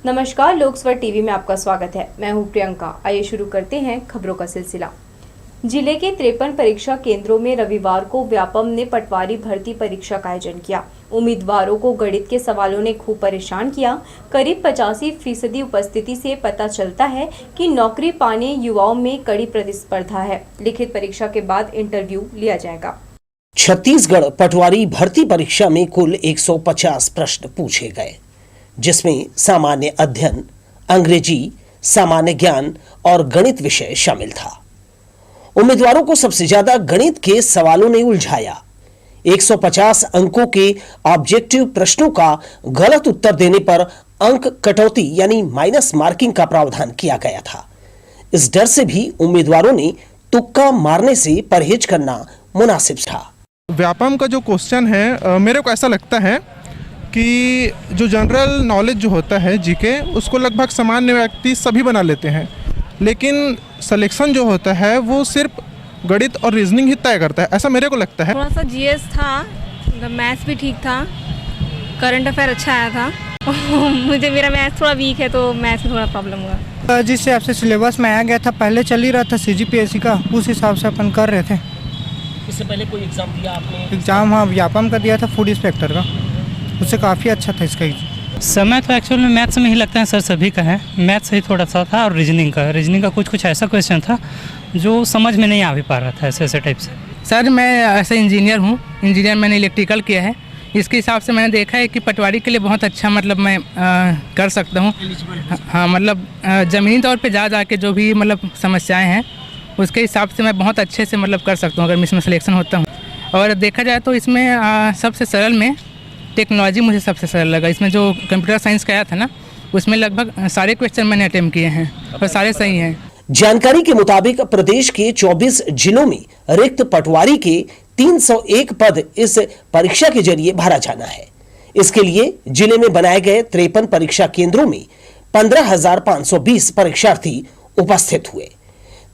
नमस्कार, लोकस्वर टीवी में आपका स्वागत है। मैं हूं प्रियंका। आइए शुरू करते हैं खबरों का सिलसिला। जिले के 53 परीक्षा केंद्रों में रविवार को व्यापम ने पटवारी भर्ती परीक्षा का आयोजन किया। उम्मीदवारों को गणित के सवालों ने खूब परेशान किया। करीब 85% उपस्थिति से पता चलता है कि नौकरी पाने युवाओं में कड़ी प्रतिस्पर्धा है। लिखित परीक्षा के बाद इंटरव्यू लिया जाएगा। छत्तीसगढ़ पटवारी भर्ती परीक्षा में कुल 150 प्रश्न पूछे गए, जिसमें सामान्य अध्ययन, अंग्रेजी, सामान्य ज्ञान और गणित विषय शामिल था। उम्मीदवारों को सबसे ज्यादा गणित के सवालों ने उलझाया। 150 अंकों के ऑब्जेक्टिव प्रश्नों का गलत उत्तर देने पर अंक कटौती यानी माइनस मार्किंग का प्रावधान किया गया था। इस डर से भी उम्मीदवारों ने तुक्का मारने से परहेज करना मुनासिब था। व्यापम का जो क्वेश्चन है, मेरे को ऐसा लगता है कि जो जनरल नॉलेज जो होता है जीके, उसको लगभग सामान्य व्यक्ति सभी बना लेते हैं, लेकिन सिलेक्शन जो होता है वो सिर्फ गणित और रीजनिंग ही तय करता है, ऐसा मेरे को लगता है। थोड़ा सा जीएस था, मैथ्स भी ठीक था, करंट अफेयर अच्छा आया था। मुझे मेरा मैथ्स थोड़ा वीक है तो मैथ्स में थोड़ा प्रॉब्लम हुआ। जिस हिसाब से सिलेबस में आया गया था, पहले चल ही रहा था सीजीपीएससी का, उस हिसाब से अपन कर रहे थे। इससे पहले कोई एग्जाम दिया आपने? एग्ज़ाम हाँ व्यापम का दिया था, फूड इंस्पेक्टर का, उससे काफ़ी अच्छा था इसका। समय तो एक्चुअल में मैथ्स में ही लगता है सर, सभी का है। मैथ्स ही थोड़ा सा था और रीजनिंग का कुछ ऐसा क्वेश्चन था जो समझ में नहीं आ भी पा रहा था, ऐसे टाइप से। सर मैं ऐसे इंजीनियर हूँ, मैंने इलेक्ट्रिकल किया है। इसके हिसाब से मैंने देखा है कि पटवारी के लिए बहुत अच्छा मतलब मैं कर सकता हूँ। हाँ मतलब ज़मीनी तौर पे जा के जो भी मतलब समस्याएं हैं उसके हिसाब से मैं बहुत अच्छे से मतलब कर सकता हूँ अगर इसमें सिलेक्शन होता हूँ। और देखा जाए तो इसमें सबसे सरल में टेक्नोलॉजी मुझे सबसे सरल लगा। इसमें जो कंप्यूटर साइंस का आया था ना, उसमें लगभग सारे क्वेश्चन मैंने अटेम्प्ट किए हैं और सारे सही हैं। जानकारी के मुताबिक प्रदेश के 24 जिलों में रिक्त पटवारी के 301 पद इस परीक्षा के जरिए भरा जाना है। इसके लिए जिले में बनाए गए 53 परीक्षा केंद्रों में 15,520 परीक्षार्थी उपस्थित हुए।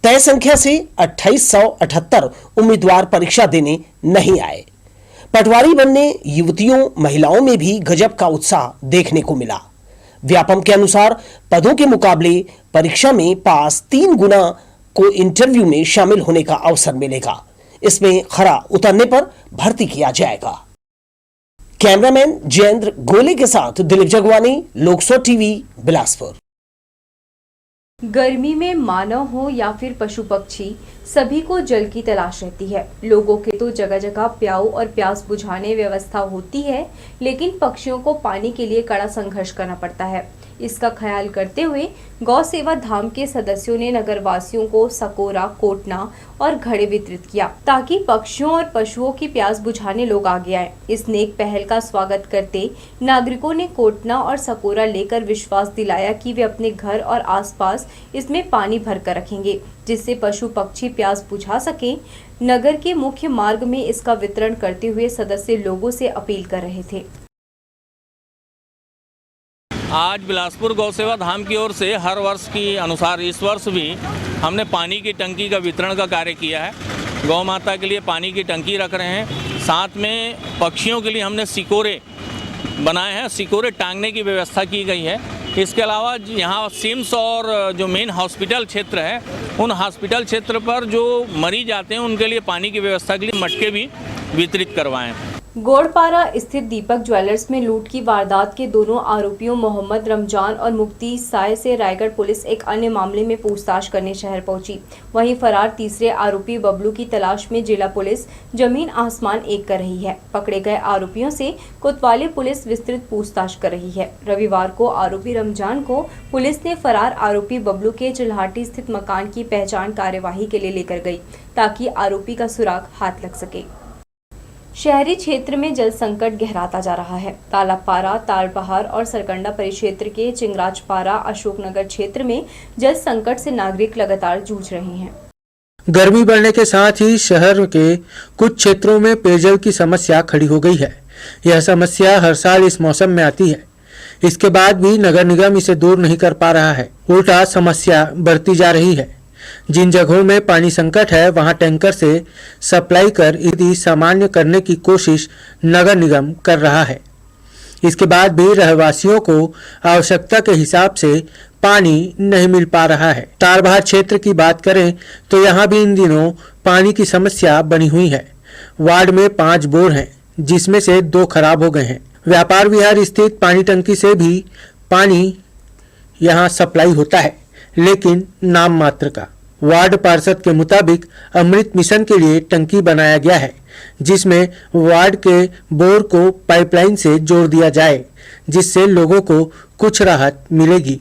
तय संख्या से 2878 उम्मीदवार परीक्षा देने नहीं आए। पटवारी बनने युवतियों महिलाओं में भी गजब का उत्साह देखने को मिला। व्यापम के अनुसार पदों के मुकाबले परीक्षा में पास 3 गुना को इंटरव्यू में शामिल होने का अवसर मिलेगा। इसमें खरा उतरने पर भर्ती किया जाएगा। कैमरामैन जयेंद्र गोले के साथ दिलीप जगवानी, लोकस्वर टीवी, बिलासपुर। गर्मी में मानव हो या फिर पशु पक्षी, सभी को जल की तलाश रहती है। लोगों के तो जगह जगह प्याऊ और प्यास बुझाने व्यवस्था होती है, लेकिन पक्षियों को पानी के लिए कड़ा संघर्ष करना पड़ता है। इसका ख्याल करते हुए गौ सेवा धाम के सदस्यों ने नगरवासियों को सकोरा, कोटना और घड़े वितरित किया, ताकि पक्षियों और पशुओं की प्यास बुझाने लोग आगे आए। इस नेक पहल का स्वागत करते नागरिकों ने कोटना और सकोरा लेकर विश्वास दिलाया कि वे अपने घर और आसपास इसमें पानी भर कर रखेंगे, जिससे पशु पक्षी प्यास बुझा सकें। नगर के मुख्य मार्ग में इसका वितरण करते हुए सदस्य लोगों से अपील कर रहे थे। आज बिलासपुर गौ सेवा धाम की ओर से हर वर्ष की अनुसार इस वर्ष भी हमने पानी की टंकी का वितरण का कार्य किया है। गौ माता के लिए पानी की टंकी रख रहे हैं। साथ में पक्षियों के लिए हमने सिकोरे बनाए हैं, सिकोरे टांगने की व्यवस्था की गई है। इसके अलावा यहाँ सिम्स और जो मेन हॉस्पिटल क्षेत्र है, उन हॉस्पिटल क्षेत्र पर जो मरीज आते हैं उनके लिए पानी की व्यवस्था के लिए मटके भी वितरित करवाएं। गोड़पारा स्थित दीपक ज्वेलर्स में लूट की वारदात के दोनों आरोपियों मोहम्मद रमजान और मुफ्ती साय से रायगढ़ पुलिस एक अन्य मामले में पूछताछ करने शहर पहुंची। वहीं फरार तीसरे आरोपी बबलू की तलाश में जिला पुलिस जमीन आसमान एक कर रही है। पकड़े गए आरोपियों से कोतवाली पुलिस विस्तृत पूछताछ कर रही है। रविवार को आरोपी रमजान को पुलिस ने फरार आरोपी बबलू के चिल्हाटी स्थित मकान की पहचान कार्यवाही के लिए लेकर गई, ताकि आरोपी का सुराग हाथ लग सके। शहरी क्षेत्र में जल संकट गहराता जा रहा है। तालाबपारा, तारबहार और सरकंडा परिक्षेत्र के चिंगराजपारा, अशोकनगर क्षेत्र में जल संकट से नागरिक लगातार जूझ रहे हैं। गर्मी बढ़ने के साथ ही शहर के कुछ क्षेत्रों में पेयजल की समस्या खड़ी हो गई है। यह समस्या हर साल इस मौसम में आती है। इसके बाद भी नगर निगम इसे दूर नहीं कर पा रहा है, उल्टा समस्या बढ़ती जा रही है। जिन जगहों में पानी संकट है वहां टैंकर से सप्लाई कर स्थिति सामान्य करने की कोशिश नगर निगम कर रहा है। इसके बाद भी रहवासियों को आवश्यकता के हिसाब से पानी नहीं मिल पा रहा है। तारबहार क्षेत्र की बात करें तो यहाँ भी इन दिनों पानी की समस्या बनी हुई है। वार्ड में 5 बोर हैं, जिसमें से 2 खराब हो गए हैं। व्यापार विहार स्थित पानी टंकी से भी पानी यहाँ सप्लाई होता है, लेकिन नाम मात्र का। वार्ड पार्षद के मुताबिक अमृत मिशन के लिए टंकी बनाया गया है, जिसमें वार्ड के बोर को पाइपलाइन से जोड़ दिया जाए, जिससे लोगों को कुछ राहत मिलेगी।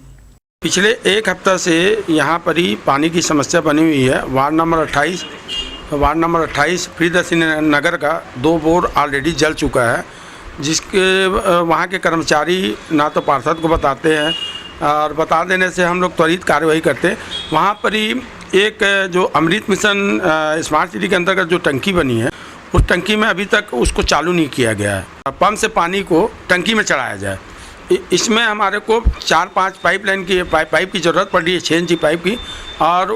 पिछले 1 हफ्ता से यहाँ पर ही पानी की समस्या बनी हुई है। वार्ड नंबर 28 प्रियदर्शनी नगर का 2 बोर ऑलरेडी जल चुका है, जिसके वहाँ के कर्मचारी ना तो पार्षद को बताते हैं और बता देने से हम लोग त्वरित कार्यवाही करते हैं। वहाँ पर ही एक जो अमृत मिशन स्मार्ट सिटी के अंतर्गत जो टंकी बनी है, उस टंकी में अभी तक उसको चालू नहीं किया गया है। पंप से पानी को टंकी में चढ़ाया जाए। इसमें हमारे को 4-5 पाइपलाइन की पाइप की ज़रूरत पड़ रही है, 6 इंची पाइप की, और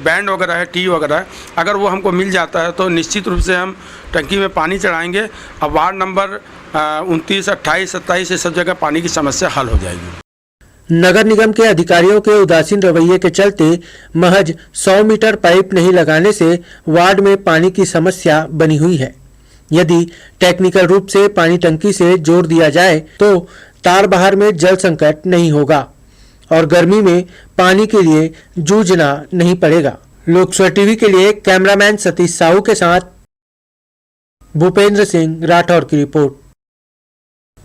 बैंड वगैरह है, टी वगैरह है। अगर वो हमको मिल जाता है तो निश्चित रूप से हम टंकी में पानी चढ़ाएंगे। अब वार्ड नंबर 29, 28, 27 ये सब जगह पानी की समस्या हल हो जाएगी। नगर निगम के अधिकारियों के उदासीन रवैये के चलते महज 100 मीटर पाइप नहीं लगाने से वार्ड में पानी की समस्या बनी हुई है। यदि टेक्निकल रूप से पानी टंकी से जोड़ दिया जाए तो तारबहार में जल संकट नहीं होगा और गर्मी में पानी के लिए जूझना नहीं पड़ेगा। लोकसभा टीवी के लिए कैमरामैन सतीश साहू के साथ भूपेंद्र सिंह राठौर की रिपोर्ट।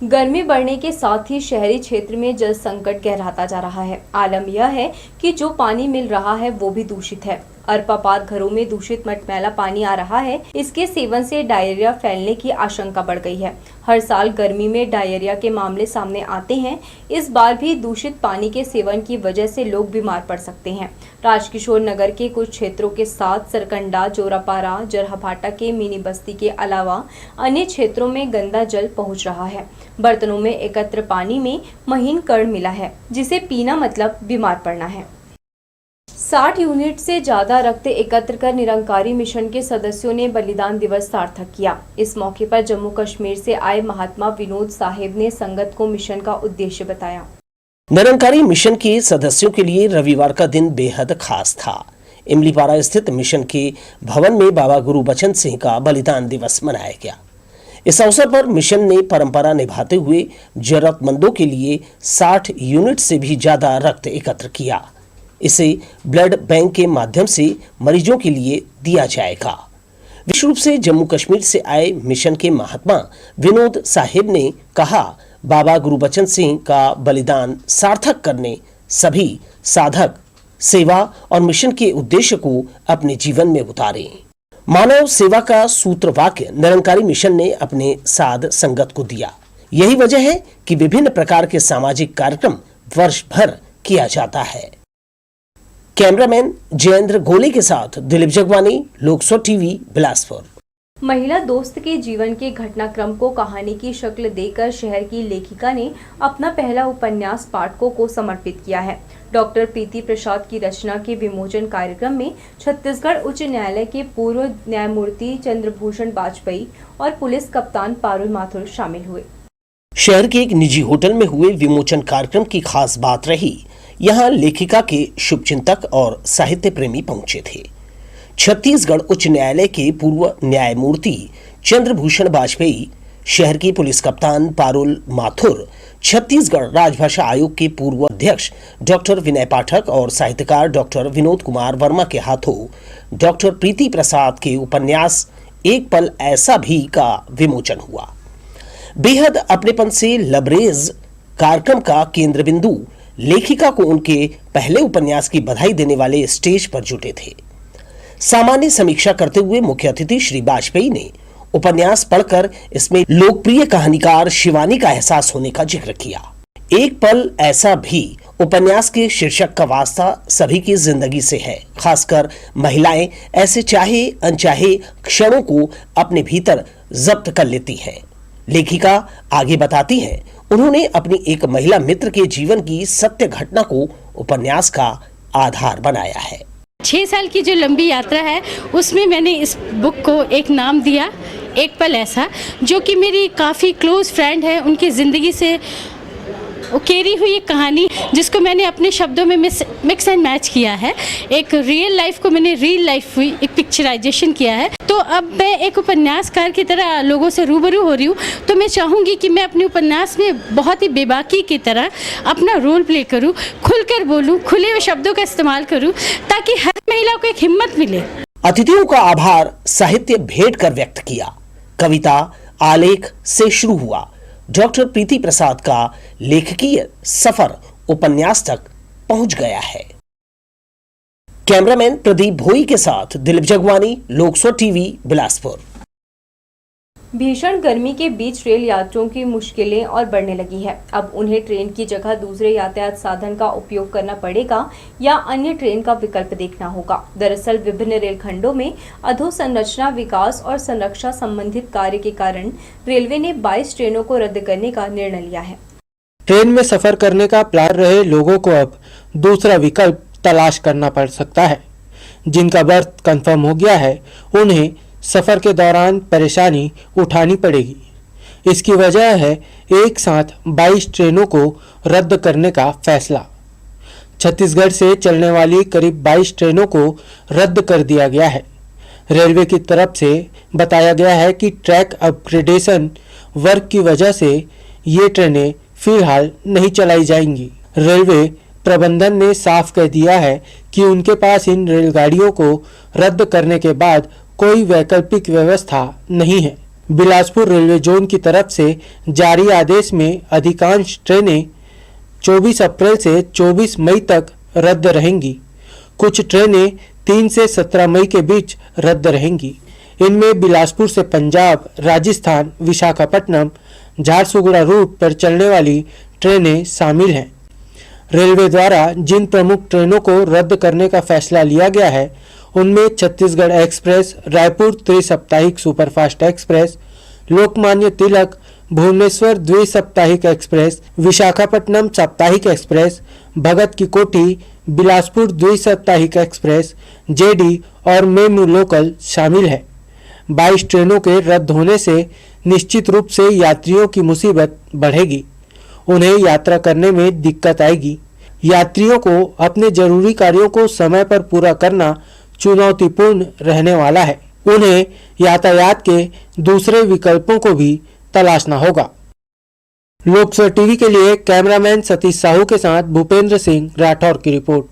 गर्मी बढ़ने के साथ ही शहरी क्षेत्र में जल संकट गहराता जा रहा है। आलम यह है कि जो पानी मिल रहा है वो भी दूषित है। अरपापार घरों में दूषित मटमैला पानी आ रहा है। इसके सेवन से डायरिया फैलने की आशंका बढ़ गई है। हर साल गर्मी में डायरिया के मामले सामने आते हैं। इस बार भी दूषित पानी के सेवन की वजह से लोग बीमार पड़ सकते हैं। राजकिशोर नगर के कुछ क्षेत्रों के साथ सरकंडा, जोरापारा, जरहाभाटा के मिनी बस्ती के अलावा अन्य क्षेत्रों में गंदा जल पहुंच रहा है। बर्तनों में एकत्र पानी में महीन कण मिला है, जिसे पीना मतलब बीमार पड़ना है। 60 यूनिट से ज्यादा रक्त एकत्र कर निरंकारी मिशन के सदस्यों ने बलिदान दिवस सार्थक किया। इस मौके पर जम्मू कश्मीर से आए महात्मा विनोद साहिब ने संगत को मिशन का उद्देश्य बताया। निरंकारी मिशन के सदस्यों के लिए रविवार का दिन बेहद खास था। इमलीपारा स्थित मिशन के भवन में बाबा गुरुबचन सिंह का बलिदान दिवस मनाया गया। इस अवसर पर मिशन ने परंपरा निभाते हुए जरूरतमंदों के लिए 60 यूनिट से भी ज्यादा रक्त एकत्र किया। इसे ब्लड बैंक के माध्यम से मरीजों के लिए दिया जाएगा। विशेष रूप से जम्मू कश्मीर से आए मिशन के महात्मा विनोद साहिब ने कहा, बाबा गुरुबचन सिंह का बलिदान सार्थक करने सभी साधक सेवा और मिशन के उद्देश्य को अपने जीवन में उतारें। मानव सेवा का सूत्र वाक्य निरंकारी मिशन ने अपने साध संगत को दिया। यही वजह है कि विभिन्न प्रकार के सामाजिक कार्यक्रम वर्ष भर किया जाता है। कैमरामैन जयेंद्र गोले के साथ दिलीप जगवानी, लोकसभा टीवी, बिलासपुर। महिला दोस्त के जीवन के घटनाक्रम को कहानी की शक्ल देकर शहर की लेखिका ने अपना पहला उपन्यास पाठकों को समर्पित किया है। डॉक्टर प्रीति प्रसाद की रचना के विमोचन कार्यक्रम में छत्तीसगढ़ उच्च न्यायालय के पूर्व न्यायमूर्ति चंद्रभूषण वाजपेयी और पुलिस कप्तान पारुल माथुर शामिल हुए। शहर के एक निजी होटल में हुए विमोचन कार्यक्रम की खास बात रही, यहाँ लेखिका के शुभचिंतक और साहित्य प्रेमी पहुंचे थे। छत्तीसगढ़ उच्च न्यायालय के पूर्व न्यायमूर्ति चंद्रभूषण वाजपेयी, शहर की पुलिस कप्तान पारुल माथुर, छत्तीसगढ़ राजभाषा आयोग के पूर्व अध्यक्ष डॉक्टर विनय पाठक और साहित्यकार डॉक्टर विनोद कुमार वर्मा के हाथों डॉक्टर प्रीति प्रसाद के उपन्यास एक पल ऐसा भी का विमोचन हुआ। बेहद अपनेपन से लबरेज कार्यक्रम का केंद्र बिंदु लेखिका को उनके पहले उपन्यास की बधाई देने वाले स्टेज पर जुटे थे। सामान्य समीक्षा करते हुए मुख्य अतिथि श्री वाजपेयी ने उपन्यास पढ़कर इसमें लोकप्रिय कहानीकार शिवानी का एहसास होने का जिक्र किया। एक पल ऐसा भी उपन्यास के शीर्षक का वास्ता सभी की जिंदगी से है। खासकर महिलाएं ऐसे चाहे अनचाहे क्षणों को अपने भीतर जब्त कर लेती हैं। लेखिका आगे बताती हैं, उन्होंने अपनी एक महिला मित्र के जीवन की सत्य घटना को उपन्यास का आधार बनाया है। 6 साल की जो लंबी यात्रा है उसमें मैंने इस बुक को एक नाम दिया, एक पल ऐसा जो कि मेरी काफ़ी क्लोज़ फ्रेंड है, उनकी ज़िंदगी से उकेरी हुई एक कहानी जिसको मैंने अपने शब्दों में मिक्स एंड मैच किया है। एक रियल लाइफ को मैंने रियल लाइफ हुई एक पिक्चराइजेशन किया है। तो अब मैं एक उपन्यासकार की तरह लोगों से रूबरू हो रही हूँ, तो मैं चाहूँगी कि मैं अपने उपन्यास में बहुत ही बेबाकी की तरह अपना रोल प्ले करूँ, खुलकर बोलूँ, खुले हुए शब्दों का इस्तेमाल करूँ ताकि हर महिला को एक हिम्मत मिले। अतिथियों का आभार साहित्य भेंट कर व्यक्त किया। कविता आलेख से शुरू हुआ डॉक्टर प्रीति प्रसाद का लेखकीय सफर उपन्यास तक पहुंच गया है। कैमरामैन प्रदीप भोई के साथ दिलीप जगवानी, लोकसभा टीवी, बिलासपुर। भीषण गर्मी के बीच रेल यात्रियों की मुश्किलें और बढ़ने लगी है। अब उन्हें ट्रेन की जगह दूसरे यातायात साधन का उपयोग करना पड़ेगा या अन्य ट्रेन का विकल्प देखना होगा। दरअसल विभिन्न रेलखंडों में अधोसंरचना विकास और संरक्षा संबंधित कार्य के कारण रेलवे ने 22 ट्रेनों को रद्द करने का निर्णय लिया है। ट्रेन में सफर करने का प्लान रहे लोगों को अब दूसरा विकल्प तलाश करना पड़ सकता है। जिनका बर्थ कंफर्म हो गया है उन्हें सफर के दौरान परेशानी उठानी पड़ेगी। इसकी वजह है एक साथ 22 ट्रेनों को रद्द करने का फैसला। छत्तीसगढ़ से चलने वाली करीब 22 ट्रेनों को रद्द कर दिया गया है। रेलवे की तरफ से बताया गया है कि ट्रैक अपग्रेडेशन वर्क की वजह से ये ट्रेनें फिलहाल नहीं चलाई जाएंगी। रेलवे प्रबंधन ने साफ कह दिया है कि उनके पास इन रेलगाड़ियों को रद्द करने के बाद कोई वैकल्पिक व्यवस्था नहीं है। बिलासपुर रेलवे जोन की तरफ से जारी आदेश में अधिकांश ट्रेनें 24 अप्रैल से 24 मई तक रद्द रहेंगी। कुछ ट्रेनें 3 से 17 मई के बीच रद्द रहेंगी। इनमें बिलासपुर से पंजाब, राजस्थान, विशाखापट्टनम, झारसुगुड़ा रूट पर चलने वाली ट्रेनें शामिल हैं। रेलवे द्वारा जिन प्रमुख ट्रेनों को रद्द करने का फैसला लिया गया है उनमें छत्तीसगढ़ एक्सप्रेस, रायपुर त्रिसप्ताहिक सुपरफास्ट एक्सप्रेस, लोकमान्य तिलक भुवनेश्वर द्विसप्ताहिक एक्सप्रेस, विशाखापट्टनम साप्ताहिक एक्सप्रेस, भगत की कोठी बिलासपुर द्विसप्ताहिक एक्सप्रेस, जेडी और मेमू लोकल शामिल है। 22 ट्रेनों के रद्द होने से निश्चित रूप से यात्रियों की मुसीबत बढ़ेगी। उन्हें यात्रा करने में दिक्कत आएगी। यात्रियों को अपने जरूरी कार्यों को समय पर पूरा करना चुनौतीपूर्ण रहने वाला है। उन्हें यातायात के दूसरे विकल्पों को भी तलाशना होगा। लोकसभा टीवी के लिए कैमरामैन सतीश साहू के साथ भूपेंद्र सिंह राठौर की रिपोर्ट।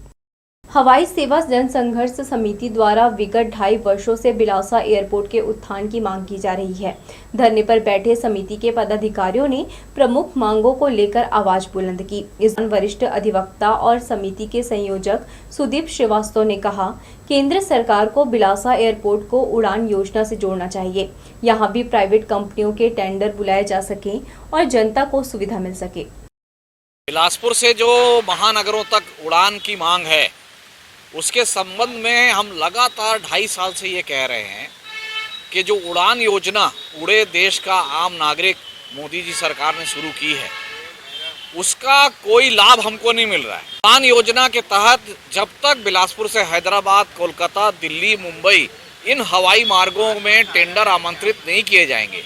हवाई सेवा जन संघर्ष समिति द्वारा विगत 2.5 वर्षों से बिलासा एयरपोर्ट के उत्थान की मांग की जा रही है। धरने पर बैठे समिति के पदाधिकारियों ने प्रमुख मांगों को लेकर आवाज बुलंद की। इस दौरान वरिष्ठ अधिवक्ता और समिति के संयोजक सुदीप श्रीवास्तव ने कहा, केंद्र सरकार को बिलासा एयरपोर्ट को उड़ान योजना से जोड़ना चाहिए। यहां भी प्राइवेट कंपनियों के टेंडर बुलाए जा सकें और जनता को सुविधा मिल सके। बिलासपुर से जो महानगरों तक उड़ान की मांग है उसके संबंध में हम लगातार 2.5 साल से ये कह रहे हैं कि जो उड़ान योजना पूरे देश का आम नागरिक मोदी जी सरकार ने शुरू की है उसका कोई लाभ हमको नहीं मिल रहा है। उड़ान योजना के तहत जब तक बिलासपुर से हैदराबाद, कोलकाता, दिल्ली, मुंबई इन हवाई मार्गों में टेंडर आमंत्रित नहीं किए जाएंगे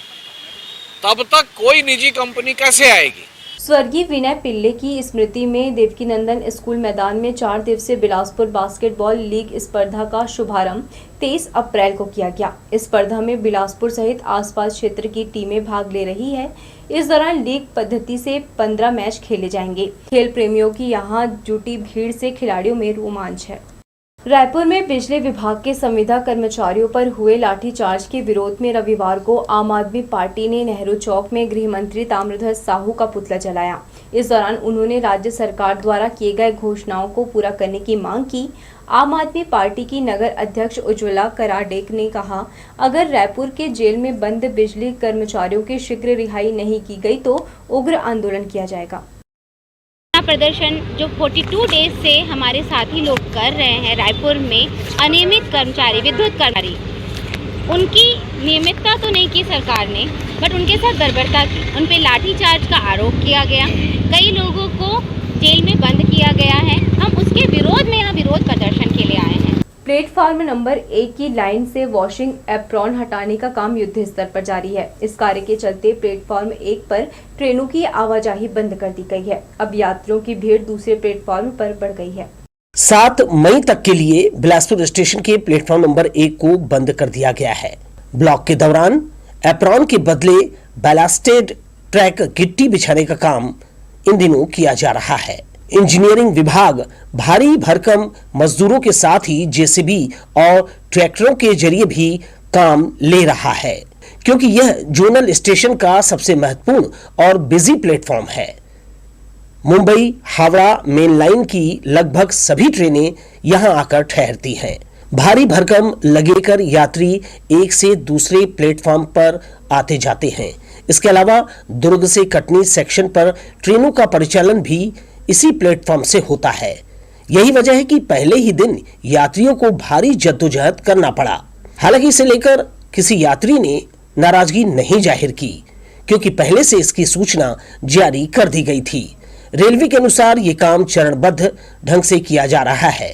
तब तक कोई निजी कंपनी कैसे आएगी। स्वर्गीय विनय पिल्ले की स्मृति में देवकीनंदन स्कूल मैदान में 4 दिवसीय बिलासपुर बास्केटबॉल लीग स्पर्धा का शुभारंभ 23 अप्रैल को किया गया। इस स्पर्धा में बिलासपुर सहित आसपास क्षेत्र की टीमें भाग ले रही है। इस दौरान लीग पद्धति से 15 मैच खेले जाएंगे। खेल प्रेमियों की यहां जुटी भीड़ से खिलाड़ियों में रोमांच है। रायपुर में बिजली विभाग के संविदा कर्मचारियों पर हुए लाठीचार्ज के विरोध में रविवार को आम आदमी पार्टी ने नेहरू चौक में गृह मंत्री ताम्रध्वज साहू का पुतला जलाया। इस दौरान उन्होंने राज्य सरकार द्वारा किए गए घोषणाओं को पूरा करने की मांग की। आम आदमी पार्टी की नगर अध्यक्ष उज्ज्वला कराडेक ने कहा, अगर रायपुर के जेल में बंद बिजली कर्मचारियों की शीघ्र रिहाई नहीं की गई तो उग्र आंदोलन किया जाएगा। प्रदर्शन जो 42 डेज से हमारे साथी लोग कर रहे हैं रायपुर में, अनियमित कर्मचारी, विद्युत कर्मचारी, उनकी नियमितता तो नहीं की सरकार ने, बट उनके साथ बर्बरता की, उन पे लाठीचार्ज का आरोप किया गया, कई लोगों को जेल में बंद किया गया है। हम उसके विरोध में यहाँ विरोध प्रदर्शन के लिए आए हैं। प्लेटफॉर्म नंबर 1 की लाइन से वॉशिंग एप्रॉन हटाने का काम युद्ध स्तर पर जारी है। इस कार्य के चलते प्लेटफॉर्म 1 पर ट्रेनों की आवाजाही बंद कर दी गई है। अब यात्रियों की भीड़ दूसरे प्लेटफॉर्म पर बढ़ गई है। 7 मई तक के लिए बिलासपुर स्टेशन के प्लेटफॉर्म नंबर 1 को बंद कर दिया गया है। ब्लॉक के दौरान एप्रॉन के बदले बैलास्टेड ट्रैक गिट्टी बिछाने का काम इन दिनों किया जा रहा है। इंजीनियरिंग विभाग भारी भरकम मजदूरों के साथ ही जेसीबी और ट्रैक्टरों के जरिए भी काम ले रहा है, क्योंकि यह जोनल स्टेशन का सबसे महत्वपूर्ण और बिजी प्लेटफॉर्म है। मुंबई हावड़ा मेन लाइन की लगभग सभी ट्रेनें यहां आकर ठहरती हैं। भारी भरकम लगेकर यात्री एक से दूसरे प्लेटफॉर्म पर आते जाते हैं। इसके अलावा दुर्ग से कटनी सेक्शन पर ट्रेनों का परिचालन भी इसी प्लेटफॉर्म से होता है। यही वजह है कि पहले ही दिन यात्रियों को भारी जद्दोजहद करना पड़ा। हालांकि इसे लेकर किसी यात्री ने नाराजगी नहीं जाहिर की, क्योंकि पहले से इसकी सूचना जारी कर दी गई थी। रेलवे के अनुसार ये काम चरणबद्ध ढंग से किया जा रहा है।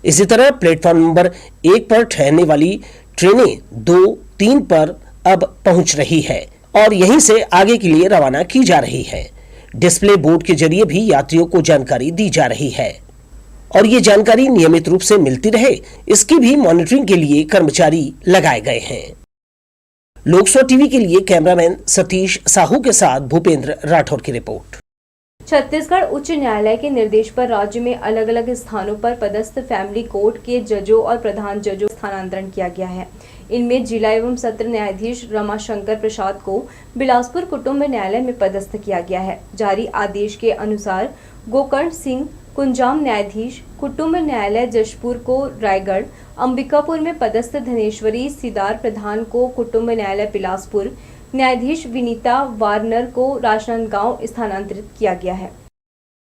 इसी तरह प्लेटफॉर्म नंबर 1 पर ठहरने वाली ट्रेनें 2, 3 पर अब पहुंच रही है और यहीं से आगे के लिए रवाना की जा रही है। डिस्प्ले बोर्ड के जरिए भी यात्रियों को जानकारी दी जा रही है और ये जानकारी नियमित रूप से मिलती रहे, इसकी भी मॉनिटरिंग के लिए कर्मचारी लगाए गए हैं। लोकसभा टीवी के लिए कैमरामैन सतीश साहू के साथ भूपेंद्र राठौर की रिपोर्ट। छत्तीसगढ़ उच्च न्यायालय के निर्देश पर राज्य में अलग अलग स्थानों पर पदस्थ फैमिली कोर्ट के जजों और प्रधान जजों स्थानांतरण किया गया है। इनमें जिला एवं सत्र न्यायाधीश रमाशंकर प्रसाद को बिलासपुर कुटुंब न्यायालय में पदस्थ किया गया है। जारी आदेश के अनुसार गोकर्ण सिंह कुंजाम न्यायाधीश कुटुंब न्यायालय जशपुर को रायगढ़, अंबिकापुर में पदस्थ धनेश्वरी सिदार प्रधान को कुटुंब न्यायालय बिलासपुर, न्यायाधीश विनीता वार्नर को राजनांदगांव स्थानांतरित किया गया है।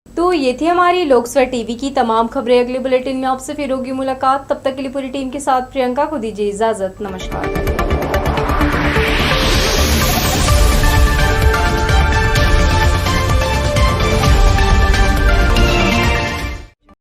तो ये थी हमारी लोकसभा टीवी की तमाम खबरें। अगले बुलेटिन में आपसे फिर होगी मुलाकात। तब तक के लिए पूरी टीम के साथ प्रियंका को दीजिए इजाजत। नमस्कार।